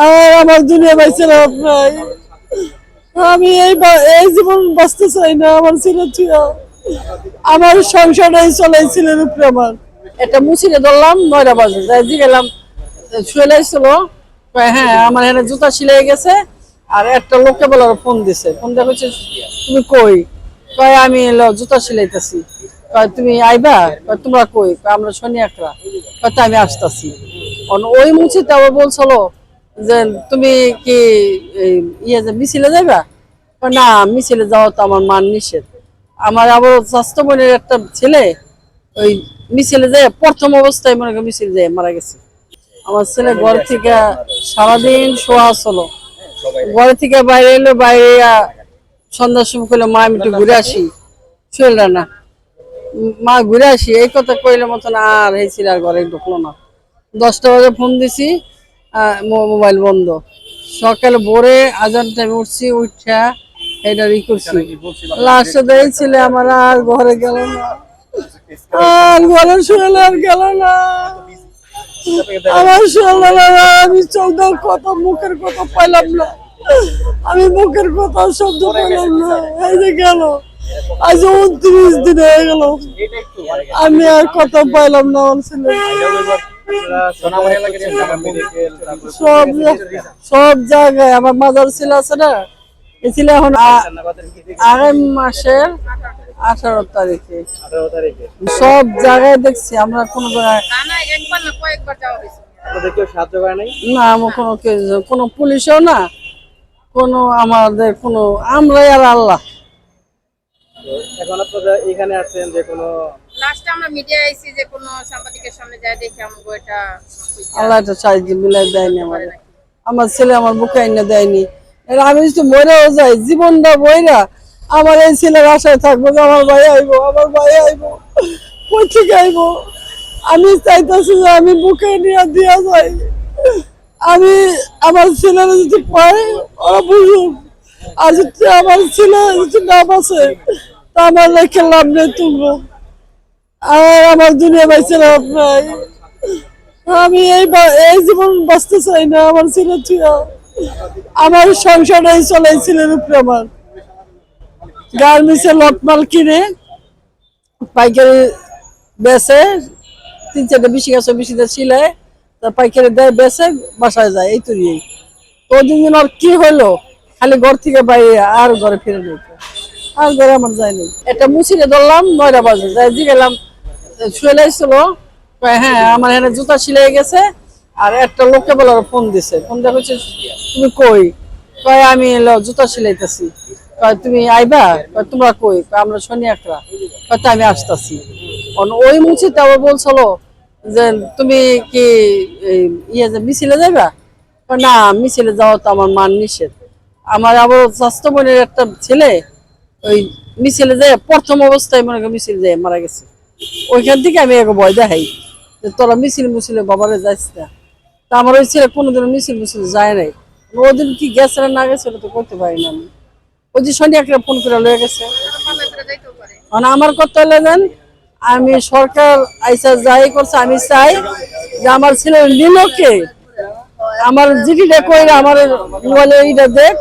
আর আমার দুনিয়া পাইছে না আপনার। আমি এই জীবন বাঁচতে চাই না আমার ছেলে ছুঁয়া। আমার সংসারটাই চলাইছিলেন উপরে আমার। এটা মুছিয়ে ধরলাম 9টা বাজে, যাই দিয়ে গেলাম শুয়ে লাইছিল। হ্যাঁ আমার এখানে জুতা সিলাই গেছে। আর একটা লোককে বলে ফোন দিছে, ফোন দিয়ে বলছে তুমি কই? কয় আমি এলো জুতা সিলাইতেছি। কয় তুমি আইবা? কয় তোমরা কই? কয় আমরা শনি একটা। কয় আমি আসতেছি। ওই মুছিতে আবার বলছিল যে তুমি কি ইয়ে যে মিছিলে যাইবা? কয় না মিছিলে যাওয়া তো আমার মান নিষেধ। আমার আবার স্বাস্থ্য বোনের একটা ছেলে ওই মিছিলে যায় প্রথম অবস্থায় মনে করি মিছিল যায় মারা গেছে। আমার ছেলে ঘর থেকে সারাদিন শোয়া আসলো, ঘর থেকে বাইরে এলো, বাইরে সন্ধ্যার সময় কইলো মা আমি একটু ঘুরে আসি। শুনল না, মা ঘুরে আসি এই কথা কইলে মতন আর হয়েছিল, আর ঘরে ঢুকলো না। 10টা বাজে ফোন দিছি, মোবাইল বন্ধ। সকালে ভোরে আজান টাইমে উঠছি, উঠা এটা ই করছি। লাস্টে দিয়েছিল আমার আর ঘরে গেল না, আর ঘরে শুয়ে আর গেল না। আমার আমি চোখ কথা মুখের কথা পাইলাম না, আমি মুখের কথা শব্দ পাইলাম না। এই যে গেল আজ 29 দিন হয়ে গেল, আমি আর কথা পাইলাম না। আমার ছেলে সব জায়গায় আমার মাজার ছিল আছে না, এই ছিল এখন আগামী মাসের 18 তারিখে সব জায়গায় দেখছি। আমরা কোন জায়গায় না, আমার কোনো পুলিশও না, কোনো আমাদের কোনো, আমরাই আর আল্লাহ। এখন আপনারা এখানে আছেন যে কোনো লাস্টে আমরা মিডিয়া আইছি যে কোনো সাংবাদিকের সামনে যায় দেখি আমগো এটা আল্লাহ এটা সাহায্য মিলাই দেয়নি আমাদের। আমার ছেলে আমার বুকে এনে দেয়নি। আমি যদি মরেও যাই জীবনটা বইরা আমার এই ছেলের আশায় থাকবো যে আমার ভাই আইবো, আমার ভাই আইবো, কই থেকে আইবো। আমি চাইতেছি যে আমি বুকে নিয়ে দিয়া যাই। আমি আমার ছেলেরা যদি পাই ওরা বুঝুক, আর যদি আমার ছেলে যদি না বাঁচে তা আমার লেখে লাভ নেই তুলবো। আর আমার দুনিয়া পাইছে না আপনার। আমি এই জীবন বাঁচতে চাই না আমার ছেলে ছুঁয়া। আমার সংসারটাই চলাইছিলেন উপরে আমার। গার্মেন্টসে লটমাল কিনে পাইকারি বেচে, 3-4টা বেশি গেছে, বেশিটা সিলাই তার পাইকারি দেয়, বেচে বাসায় যায়। এই তো দিন আর কি হলো, খালি ঘর থেকে বাইরে আর ঘরে ফিরে নেই, আর ঘরে আমার যায়নি। এটা মুছিয়ে ধরলাম 9টা বাজে, যাই দিয়ে গেলাম শুয়ে লাইছিল। হ্যাঁ আমার এখানে জুতা সিলাই গেছে। আর একটা লোককে বলে ফোন দিছে, ফোন দিয়ে বলছে তুমি কই? কয় আমি এলো জুতা সিলাইতেছি। কয় তুমি আইবা? কয় তোমরা কই? আমরা শনি একটা। কয় আমি আসতেছি। ওই মুছিতে আবার বলছিল যে তুমি কি ইয়ে যে মিছিলে যাইবা? কয় না মিছিলে যাওয়া তো আমার মান নিষেধ। আমার আবার স্বাস্থ্য বোনের একটা ছেলে ওই মিছিলে যায় প্রথম অবস্থায় মনে করি মিছিল যায় মারা গেছে। ওইখান থেকে আমি এক ভয় দেখাই যে তোরা মিছিল মুছিলে বাবারে যাইস না। তা আমার ওই ছেলে কোনোদিন মিছিল মুছিলে যায় নাই। ওদিন কি গেছে না গেছে ওটা তো করতে পারি না আমি। ওই যে শনি একটা ফোন করে লয়ে গেছে। মানে আমার কথা হলে দেন, আমি সরকার আইসা যাই করছে, আমি চাই যে আমার ছেলে নিল কে, আমার জিডিটা কইরা আমার মোবাইলে এইটা দেখ।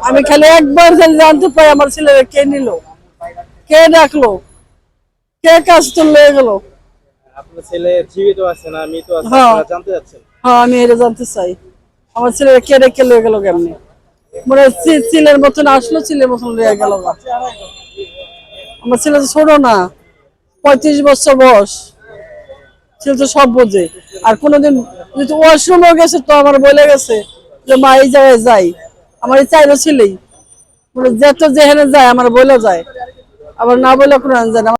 আমি খালি একবার খালি জানতে পাই আমার ছেলেরা কে নিল, কে ডাকলো, কে কাজ তো লয়ে গেল। আপনার ছেলে জীবিত আছে না মৃত আছে আপনারা জানতে চাচ্ছেন? হ্যাঁ আমি এটা জানতে চাই, আমার ছেলেরা কে রেখে লয়ে গেল কেমনি। মনে ছেলের মতন আসলো, ছেলের মতন লয়ে গেল। আমার ছেলে তো ছোট না, 35 বছর বয়স। ছেলে তো সব বোঝে। আর কোনোদিন যদি ওয়াশরুমও গেছে তো আমার বলে গেছে যে মা এই জায়গায় যাই। আমার এই চাইরও ছেলেই মানে যেহেতু যেখানে যায় আমার বলে যায়, আবার না বলে কোনো যায় না।